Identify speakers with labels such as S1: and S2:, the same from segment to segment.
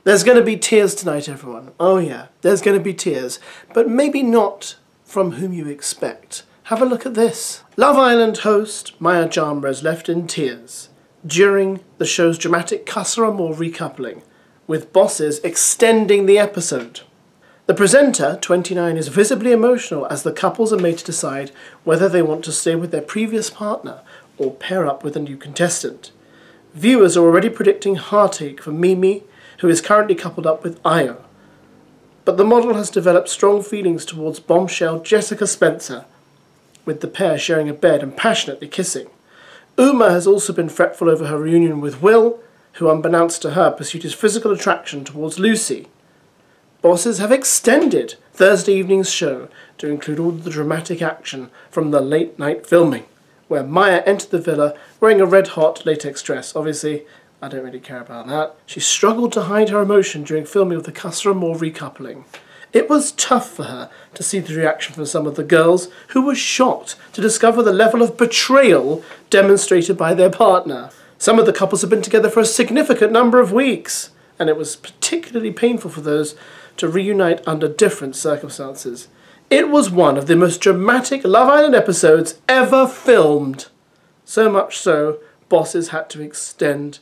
S1: There's going to be tears tonight, everyone. Oh yeah, there's going to be tears. But maybe not from whom you expect. Have a look at this. Love Island host Maya Jama is left in tears during the show's dramatic Casa Amor recoupling, with bosses extending the episode. The presenter, 29, is visibly emotional as the couples are made to decide whether they want to stay with their previous partner or pair up with a new contestant. Viewers are already predicting heartache for Mimi, who is currently coupled up with Ayo. But the model has developed strong feelings towards bombshell Jessica Spencer, with the pair sharing a bed and passionately kissing. Uma has also been fretful over her reunion with Will, who unbeknownst to her pursued his physical attraction towards Lucy. Bosses have extended Thursday evening's show to include all the dramatic action from the late night filming, where Maya entered the villa wearing a red-hot latex dress. Obviously, I don't really care about that. She struggled to hide her emotion during filming of the Casa Amor recoupling. It was tough for her to see the reaction from some of the girls who were shocked to discover the level of betrayal demonstrated by their partner. Some of the couples have been together for a significant number of weeks, and it was particularly painful for those to reunite under different circumstances. It was one of the most dramatic Love Island episodes ever filmed. So much so, bosses had to extend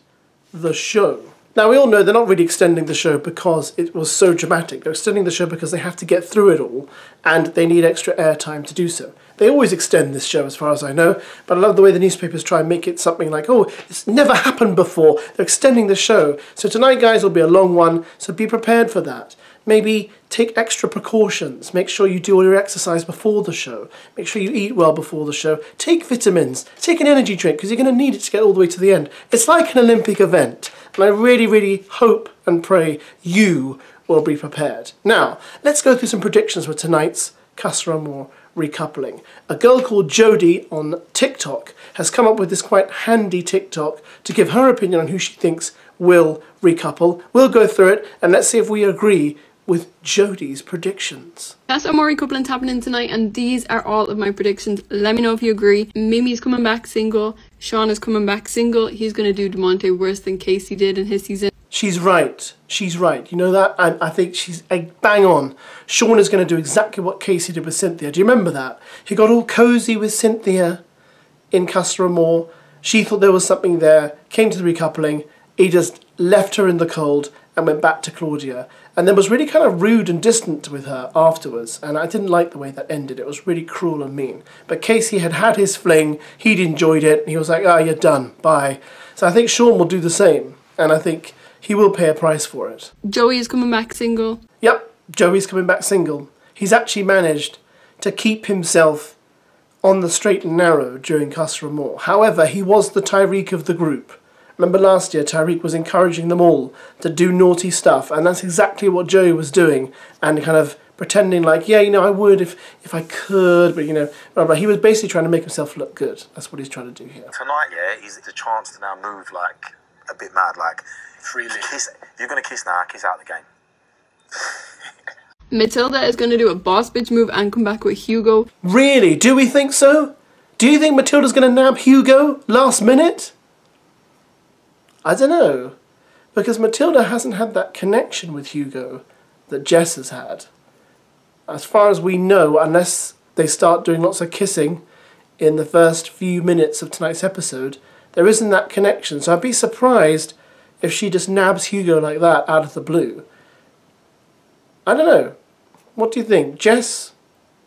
S1: the show. Now, we all know they're not really extending the show because it was so dramatic. They're extending the show because they have to get through it all, and they need extra airtime to do so. They always extend this show, as far as I know, but I love the way the newspapers try and make it something like, oh, it's never happened before. They're extending the show. So tonight, guys, will be a long one, so be prepared for that. Maybe take extra precautions. Make sure you do all your exercise before the show. Make sure you eat well before the show. Take vitamins. Take an energy drink, because you're going to need it to get all the way to the end. It's like an Olympic event. And I really, really hope and pray you will be prepared. Now, let's go through some predictions for tonight's Casa Amor recoupling. A girl called Jodie on TikTok has come up with this quite handy TikTok to give her opinion on who she thinks will recouple. We'll go through it and let's see if we agree with Jodie's predictions.
S2: Casa Amor recoupling happening tonight, and these are all of my predictions. Let me know if you agree. Mimi's coming back single. Sean is coming back single. He's going to do Demonte worse than Casey did in his season.
S1: She's right. She's right. You know that? I think she's bang on. Sean is going to do exactly what Casey did with Cynthia. Do you remember that? He got all cozy with Cynthia in Casa Amor. She thought there was something there, came to the recoupling. He just left her in the cold and went back to Claudia. And then was really kind of rude and distant with her afterwards. And I didn't like the way that ended. It was really cruel and mean. But Casey had had his fling. He'd enjoyed it. He was like, oh, you're done. Bye. So I think Sean will do the same. And I think he will pay a price for it.
S2: Joey is coming back single.
S1: Yep, Joey's coming back single. He's actually managed to keep himself on the straight and narrow during Casa Amor. However, he was the Tyreek of the group. Remember last year, Tyreek was encouraging them all to do naughty stuff, and that's exactly what Joey was doing, and kind of pretending like, yeah, you know, I would if I could, but you know, but he was basically trying to make himself look good. That's what he's trying to do here.
S3: Tonight, yeah, is the chance to now move like a bit mad, like freely. Kiss, if you're gonna kiss now, kiss out the game.
S2: Matilda is going to do a boss bitch move and come back with Hugo.
S1: Really? Do we think so? Do you think Matilda's going to nab Hugo last minute? I don't know. Because Matilda hasn't had that connection with Hugo that Jess has had. As far as we know, unless they start doing lots of kissing in the first few minutes of tonight's episode, there isn't that connection. So I'd be surprised if she just nabs Hugo like that out of the blue. I don't know. What do you think? Jess?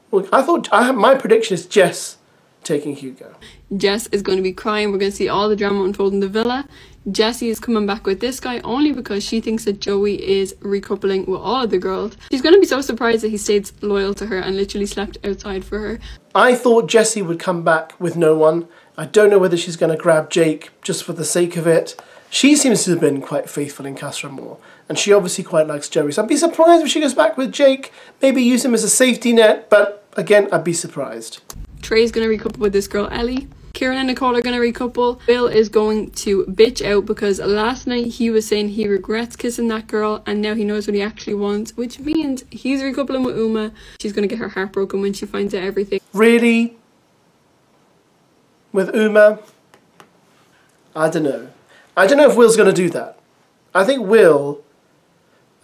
S1: Well, my prediction is Jess taking Hugo.
S2: Jess is going to be crying. We're going to see all the drama unfold in the villa. Jessie is coming back with this guy only because she thinks that Joey is recoupling with all of the girls. She's going to be so surprised that he stayed loyal to her and literally slept outside for her.
S1: I thought Jessie would come back with no one. I don't know whether she's going to grab Jake just for the sake of it. She seems to have been quite faithful in Casa Amor, and she obviously quite likes Joey. So I'd be surprised if she goes back with Jake. Maybe use him as a safety net, but again, I'd be surprised.
S2: Trey's going to recouple with this girl, Ellie. Kieran and Nicole are going to recouple. Bill is going to bitch out because last night he was saying he regrets kissing that girl and now he knows what he actually wants, which means he's recoupling with Uma. She's going to get her heart broken when she finds out everything.
S1: Really? With Uma? I don't know. I don't know if Will's going to do that. I think Will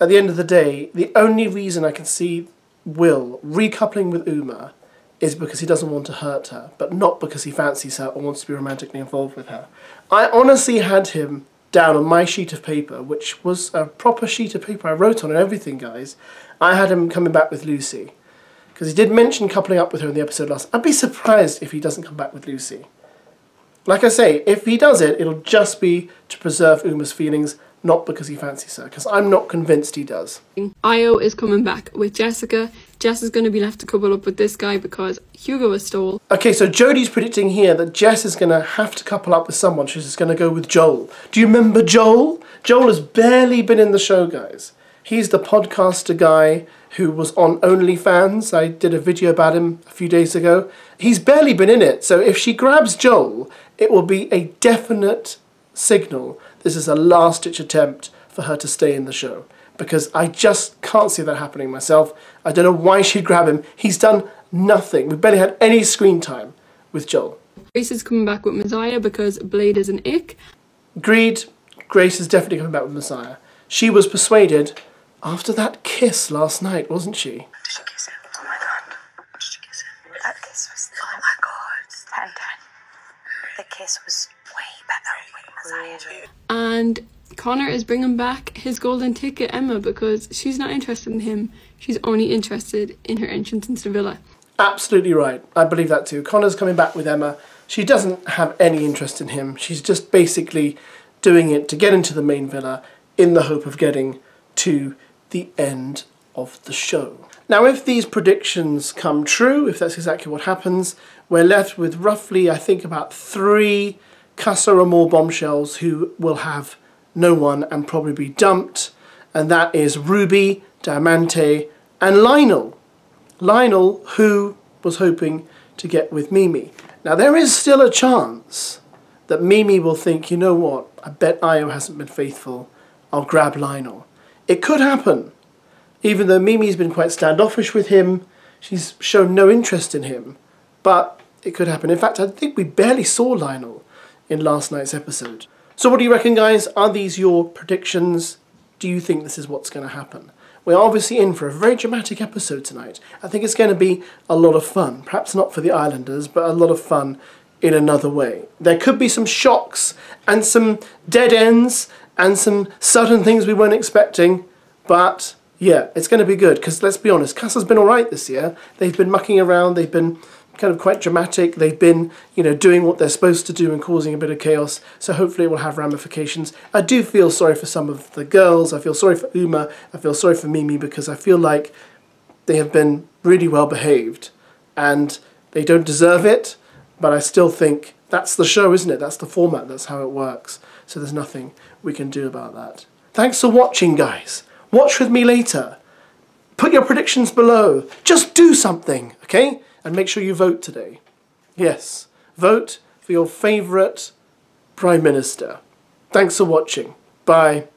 S1: at the end of the day, the only reason I can see Will recoupling with Uma is because he doesn't want to hurt her, but not because he fancies her or wants to be romantically involved with her. I honestly had him down on my sheet of paper, which was a proper sheet of paper I wrote on and everything, guys. I had him coming back with Lucy, because he did mention coupling up with her in the episode last. I'd be surprised if he doesn't come back with Lucy. Like I say, if he does it, it'll just be to preserve Uma's feelings, not because he fancies her, because I'm not convinced he does.
S2: Io is coming back with Jessica. Jess is going to be left to couple up with this guy because Hugo was stole.
S1: Okay, so Jodie's predicting here that Jess is going to have to couple up with someone. She's just going to go with Joel. Do you remember Joel? Joel has barely been in the show, guys. He's the podcaster guy who was on OnlyFans. I did a video about him a few days ago. He's barely been in it, so if she grabs Joel, it will be a definite signal this is a last-ditch attempt for her to stay in the show. Because I just can't see that happening myself. I don't know why she'd grab him. He's done nothing. We've barely had any screen time with Joel.
S2: Grace is coming back with Messiah because Blade is an ick.
S1: Agreed. Grace is definitely coming back with Messiah. She was persuaded after that kiss last night, wasn't she?
S4: Did you kiss him? Oh my god. Did you kiss him? That kiss was, oh my god. 10-10. The kiss was way better with Messiah.
S2: And Connor is bringing back his golden ticket, Emma, because she's not interested in him. She's only interested in her entrance into the villa.
S1: Absolutely right. I believe that too. Connor's coming back with Emma. She doesn't have any interest in him. She's just basically doing it to get into the main villa in the hope of getting to the end of the show. Now, if these predictions come true, if that's exactly what happens, we're left with roughly, I think, about 3 Casa Amor bombshells who will have no one and probably be dumped, and that is Ruby, Diamante, and Lionel. Lionel, who was hoping to get with Mimi. Now, there is still a chance that Mimi will think, you know what, I bet Io hasn't been faithful, I'll grab Lionel. It could happen, even though Mimi's been quite standoffish with him, she's shown no interest in him, but it could happen. In fact, I think we barely saw Lionel in last night's episode. So what do you reckon, guys? Are these your predictions? Do you think this is what's going to happen? We're obviously in for a very dramatic episode tonight. I think it's going to be a lot of fun. Perhaps not for the Islanders, but a lot of fun in another way. There could be some shocks and some dead ends and some sudden things we weren't expecting. But yeah, it's going to be good because let's be honest, Casa's been alright this year. They've been mucking around. They've been kind of quite dramatic. They've been, you know, doing what they're supposed to do and causing a bit of chaos. So hopefully it will have ramifications. I do feel sorry for some of the girls. I feel sorry for Uma. I feel sorry for Mimi because I feel like they have been really well behaved and they don't deserve it. But I still think that's the show, isn't it? That's the format. That's how it works. So there's nothing we can do about that. Thanks for watching, guys. Watch with me later. Put your predictions below. Just do something, okay? And make sure you vote today. Yes, vote for your favourite Prime Minister. Thanks for watching. Bye.